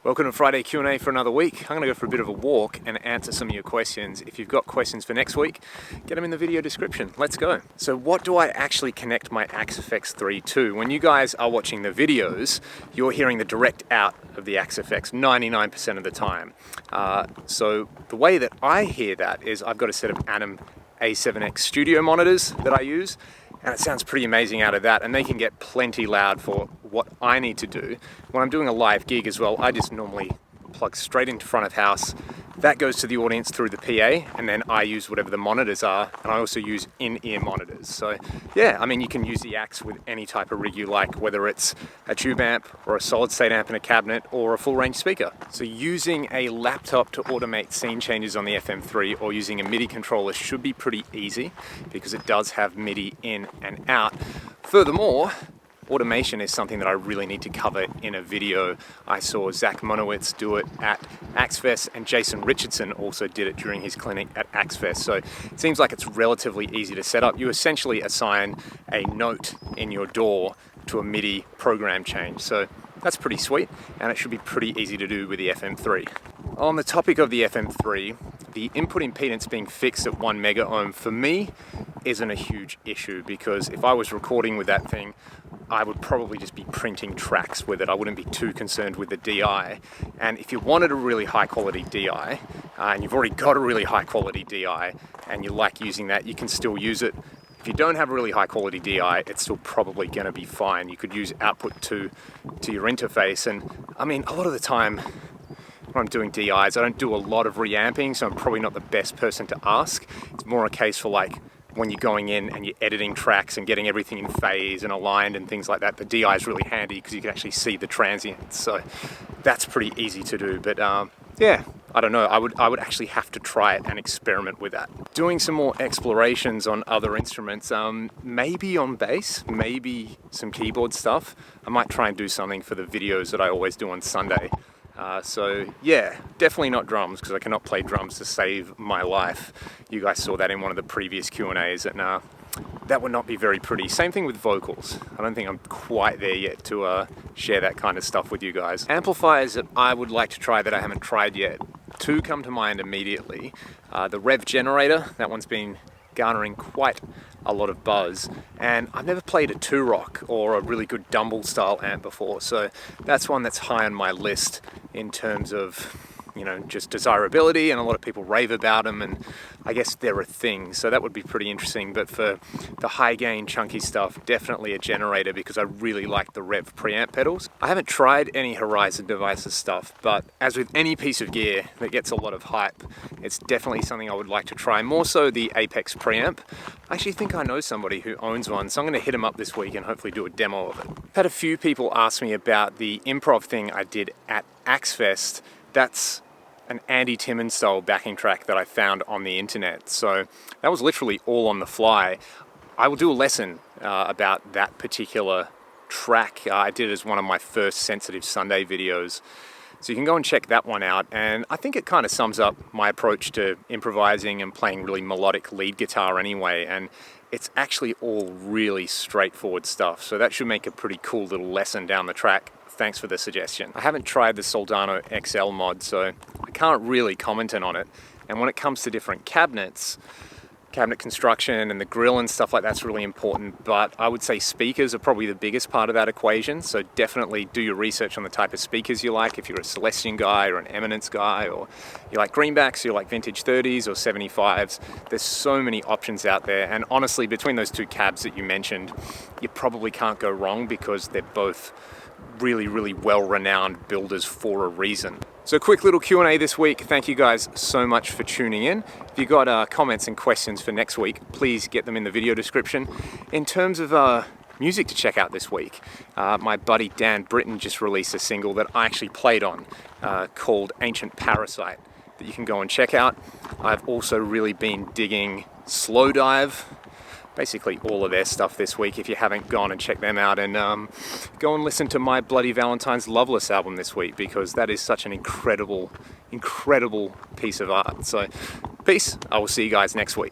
Welcome to Friday Q&A for another week. I'm going to go for a bit of a walk and answer some of your questions. If you've got questions for next week, get them in the video description. Let's go. So what do I actually connect my Axe-FX3 to? When you guys are watching the videos, you're hearing the direct out of the Axe-FX 99% of the time. So the way that I hear that is I've got a set of Anim A7X studio monitors that I use, and it sounds pretty amazing out of that, and they can get plenty loud for what I need to do. When I'm doing a live gig as well, I just normally plug straight into front of house. That goes to the audience through the PA, and then I use whatever the monitors are, and I also use in-ear monitors. So yeah, I mean, you can use the Axe with any type of rig you like, whether it's a tube amp or a solid state amp in a cabinet or a full range speaker. So using a laptop to automate scene changes on the FM3 or using a MIDI controller should be pretty easy because it does have MIDI in and out. Furthermore, automation is something that I really need to cover in a video. I saw Zach Monowitz do it at AxeFest, and Jason Richardson also did it during his clinic at AxeFest. So it seems like it's relatively easy to set up. You essentially assign a note in your DAW to a MIDI program change. So that's pretty sweet, and it should be pretty easy to do with the FM3. On the topic of the FM3, the input impedance being fixed at 1 mega ohm for me isn't a huge issue, because if I was recording with that thing, I would probably just be printing tracks with it. I wouldn't be too concerned with the DI. And if you wanted a really high quality DI, and you've already got a really high quality DI, and you like using that, you can still use it. If you don't have a really high quality DI, it's still probably gonna be fine. You could use output to your interface. And I mean, a lot of the time when I'm doing DIs, I don't do a lot of reamping, so I'm probably not the best person to ask. It's more a case for like, when you're going in and you're editing tracks and getting everything in phase and aligned and things like that, the DI is really handy because you can actually see the transients. So that's pretty easy to do. But yeah, I don't know. I would actually have to try it and experiment with that. Doing some more explorations on other instruments, maybe on bass, maybe some keyboard stuff. I might try and do something for the videos that I always do on Sunday. So yeah, definitely not drums, because I cannot play drums to save my life. You guys saw that in one of the previous Q&As, and that would not be very pretty. Same thing with vocals. I don't think I'm quite there yet to share that kind of stuff with you guys. Amplifiers that I would like to try that I haven't tried yet, two come to mind immediately. The Rev Generator, that one's been garnering quite a lot of buzz, and I've never played a 2-rock or a really good Dumble style amp before, so that's one that's high on my list in terms of, you know, just desirability, and a lot of people rave about them, and I guess they're a thing, so that would be pretty interesting. But for the high gain chunky stuff, definitely a generator, because I really like the Rev preamp pedals. I haven't tried any Horizon Deviser stuff, but as with any piece of gear that gets a lot of hype, it's definitely something I would like to try, more so the Apex preamp. I actually think I know somebody who owns one, so I'm going to hit him up this week and hopefully do a demo of it. I've had a few people ask me about the improv thing I did at AxeFest. That's an Andy Timmons style backing track that I found on the internet. So that was literally all on the fly. I will do a lesson about that particular track. I did it as one of my first Sensitive Sunday videos. So you can go and check that one out. And I think it kind of sums up my approach to improvising and playing really melodic lead guitar anyway. And it's actually all really straightforward stuff. So that should make a pretty cool little lesson down the track. Thanks for the suggestion. I haven't tried the Soldano XL mod, so I can't really comment on it. And when it comes to different cabinets, cabinet construction and the grill and stuff like that's really important, but I would say speakers are probably the biggest part of that equation. So definitely do your research on the type of speakers you like. If you're a Celestion guy or an Eminence guy, or you like greenbacks, you like vintage 30s or 75s, there's so many options out there. And honestly, between those two cabs that you mentioned, you probably can't go wrong, because they're both really, really well-renowned builders for a reason. So quick little Q&A this week. Thank you guys so much for tuning in. If you got comments and questions for next week, please get them in the video description. In terms of music to check out this week, my buddy Dan Britton just released a single that I actually played on called Ancient Parasite that you can go and check out. I've also really been digging Slowdive, basically all of their stuff this week. If you haven't gone and checked them out, and go and listen to My Bloody Valentine's Loveless album this week, because that is such an incredible piece of art. So peace. I will see you guys next week.